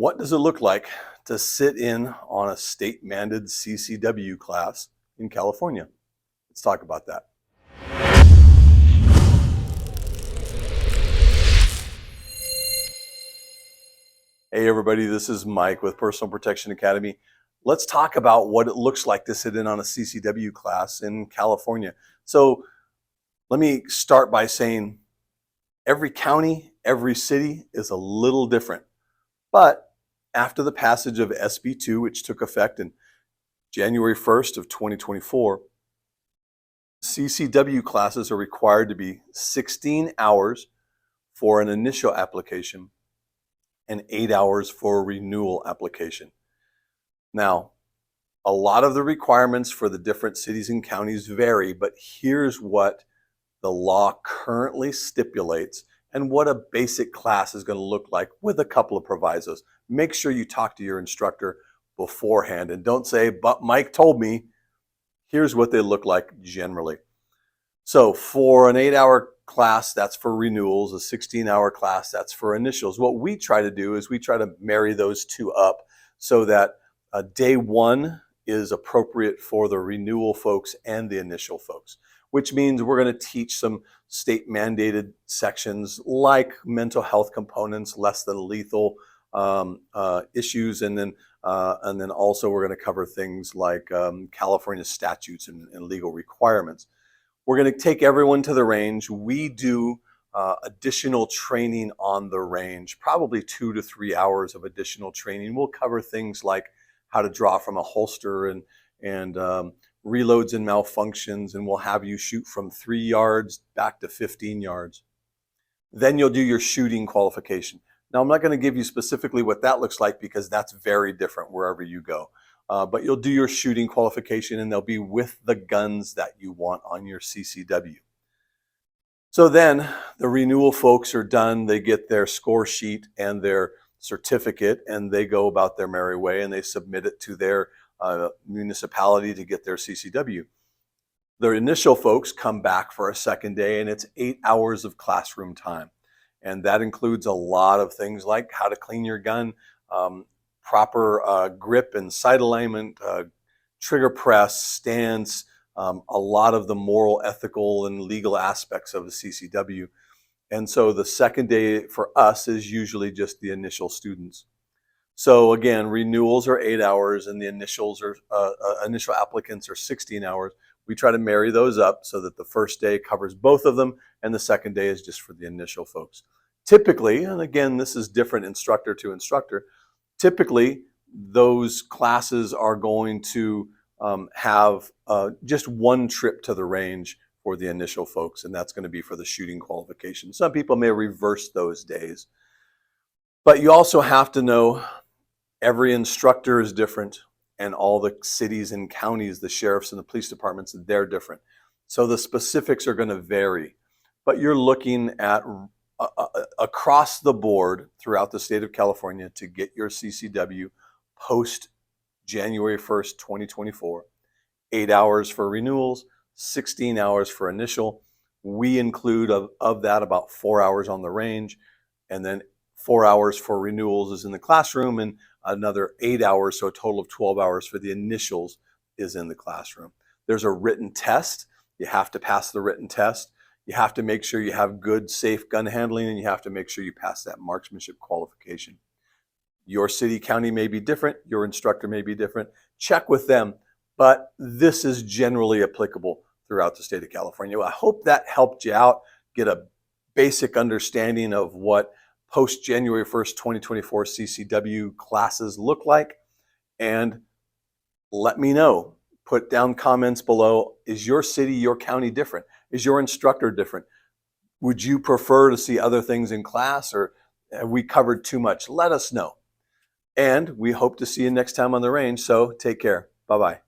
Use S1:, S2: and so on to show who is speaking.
S1: What does it look like to sit in on a state-mandated CCW class in California? Let's talk about that. Hey everybody, this is Mike with Personal Protection Academy. Let's talk about what it looks like to sit in on a CCW class in California. So let me start by saying every county, every city is a little different. But after the passage of SB 2, which took effect in January 1st of 2024, CCW classes are required to be 16 hours for an initial application and 8 hours for a renewal application. Now, a lot of the requirements for the different cities and counties vary, but here's what the law currently stipulates and what a basic class is going to look like with a couple of provisos. Make sure you talk to your instructor beforehand and don't say, but Mike told me. Here's what they look like generally. So for an 8-hour class, that's for renewals. A 16-hour class, that's for initials. What we try to do is we try to marry those two up so that day one is appropriate for the renewal folks and the initial folks, which means we're going to teach some state mandated sections like mental health components, less than lethal issues, and then also we're going to cover things like California statutes and legal requirements. We're going to take everyone to the range. We do additional training on the range, probably 2 to 3 hours of additional training. We'll cover things like how to draw from a holster and reloads and malfunctions, and we'll have you shoot from 3 yards back to 15 yards. Then you'll do your shooting qualification. Now, I'm not going to give you specifically what that looks like because that's very different wherever you go. But you'll do your shooting qualification and they'll be with the guns that you want on your CCW. So then the renewal folks are done. They get their score sheet and their certificate and they go about their merry way and they submit it to their municipality to get their CCW. The initial folks come back for a second day and it's 8 hours of classroom time. And that includes a lot of things like how to clean your gun, proper grip and sight alignment, trigger press, stance, a lot of the moral, ethical, and legal aspects of a CCW. And so the second day for us is usually just the initial students. So again, renewals are 8 hours and the initials are initial applicants are 16 hours. We try to marry those up so that the first day covers both of them and the second day is just for the initial folks. Typically, and again, this is different instructor to instructor, typically those classes are going to have just one trip to the range for the initial folks, and that's going to be for the shooting qualification. Some people may reverse those days. But you also have to know every instructor is different, and all the cities and counties, the sheriffs and the police departments, they're different. So the specifics are going to vary. But you're looking at across the board throughout the state of California to get your CCW post January 1st, 2024. 8 hours for renewals, 16 hours for initial. We include of that about 4 hours on the range, and then 4 hours for renewals is in the classroom, and another 8 hours, so a total of 12 hours for the initials is in the classroom. There's a written test. You have to pass the written test. You have to make sure you have good, safe gun handling, and you have to make sure you pass that marksmanship qualification. Your city, county may be different. Your instructor may be different. Check with them, but this is generally applicable throughout the state of California. I hope that helped you out, get a basic understanding of what post January 1st, 2024 CCW classes look like, and let me know. Put down comments below. Is your city, your county different? Is your instructor different? Would you prefer to see other things in class, or have we covered too much? Let us know. And we hope to see you next time on the range, so take care. Bye-bye.